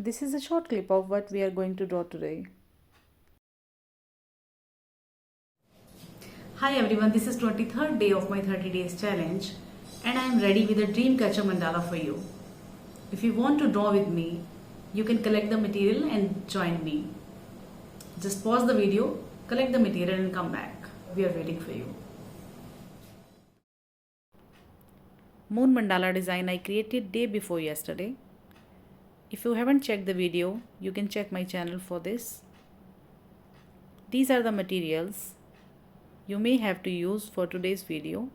This is a short clip of what we are going to draw today. Hi everyone, this is 23rd day of my 30 days challenge and I am ready with a dream catcher mandala for you. If you want to draw with me, you can collect the material and join me. Just pause the video, collect the material and come back. We are waiting for you. Moon mandala design I created day before yesterday. If you haven't checked the video, you can check my channel for this. These are the materials you may have to use for today's video.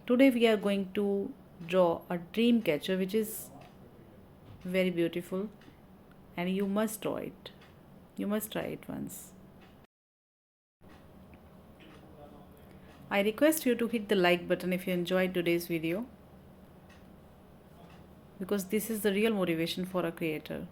Today we are going to draw a dream catcher which is very beautiful and you must draw it. You must try it once. I request you to hit the like button if you enjoyed today's video because this is the real motivation for a creator.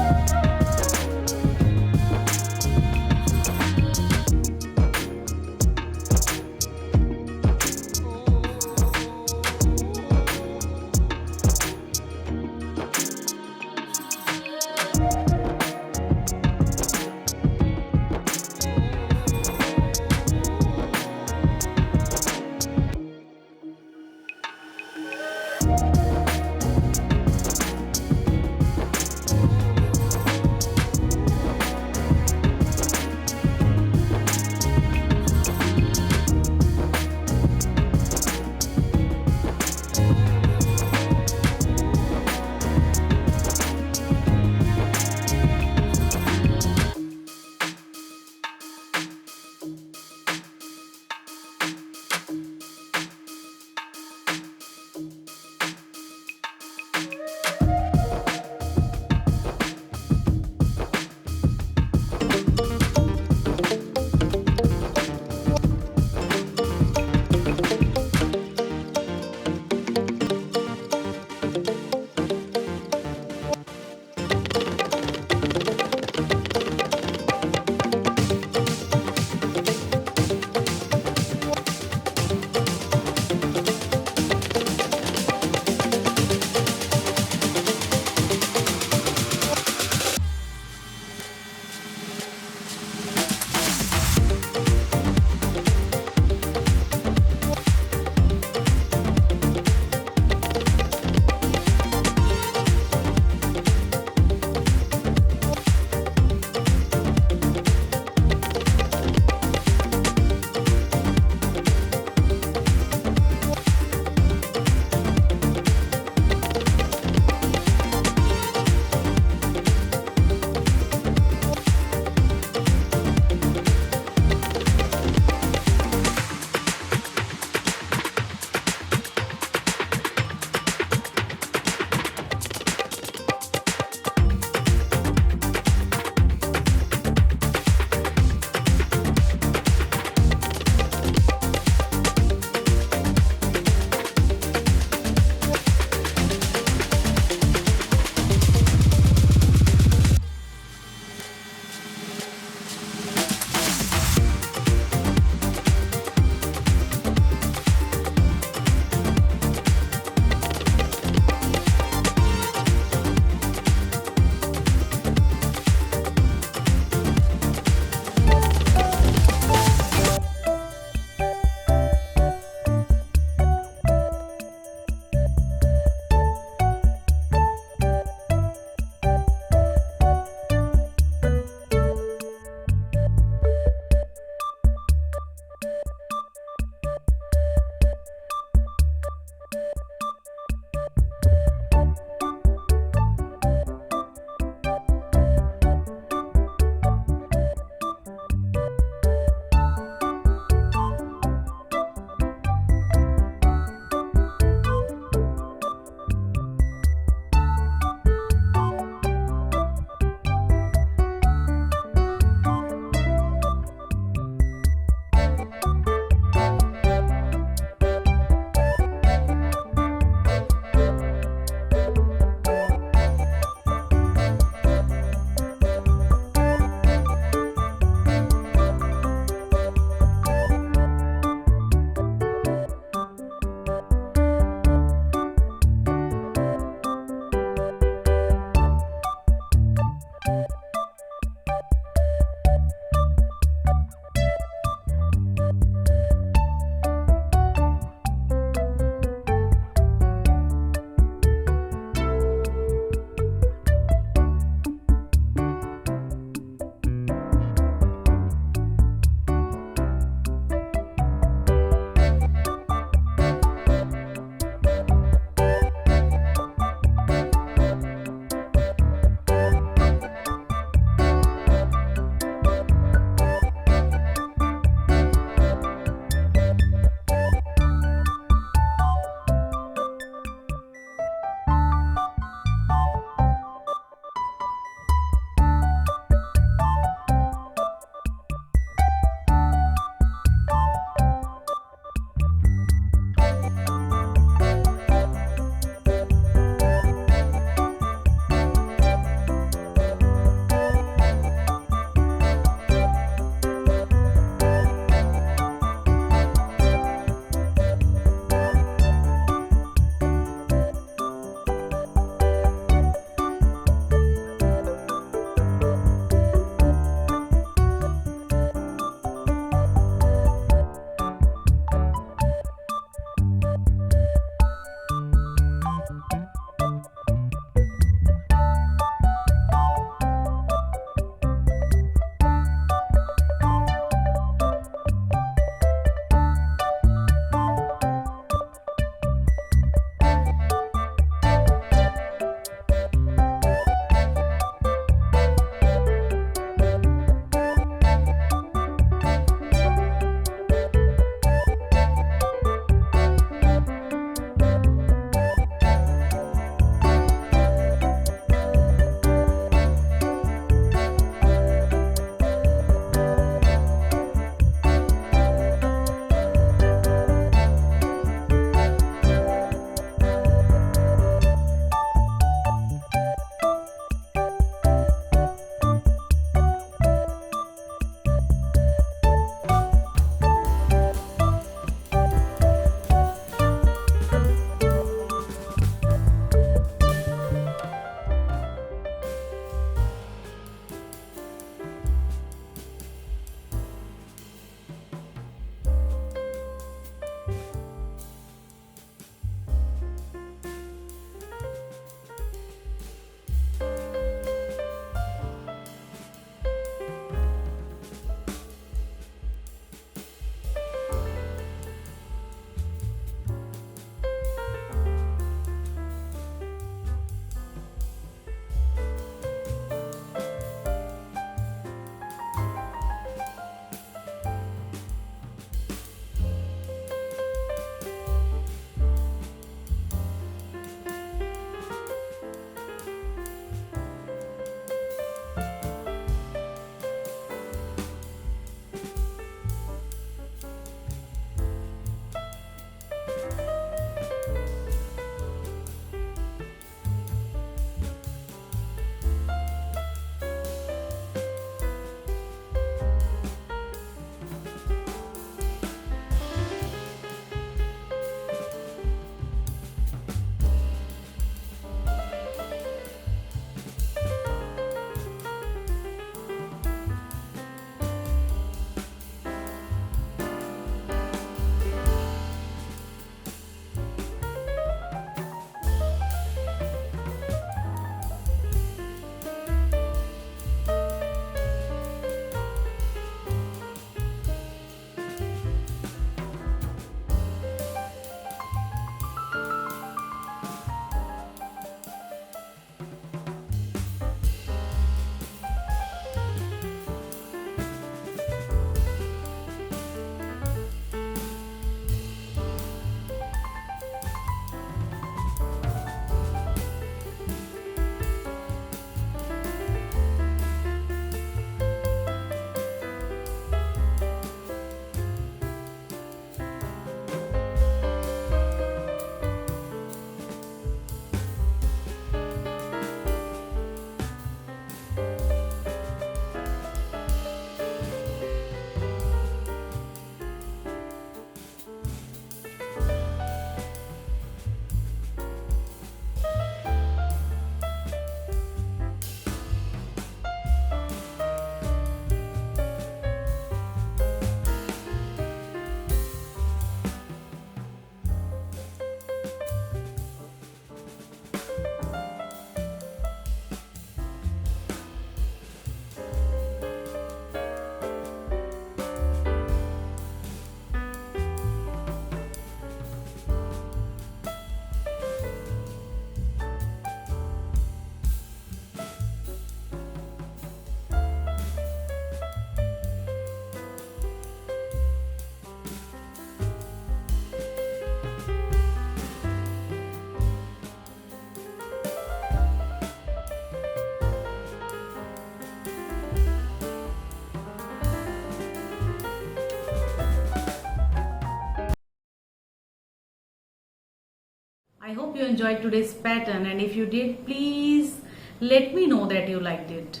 I hope you enjoyed today's pattern, and if you did, please let me know that you liked it.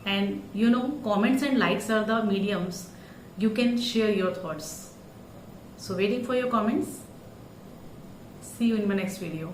And comments and likes are the mediums you can share your thoughts. So waiting for your comments. See you in my next video.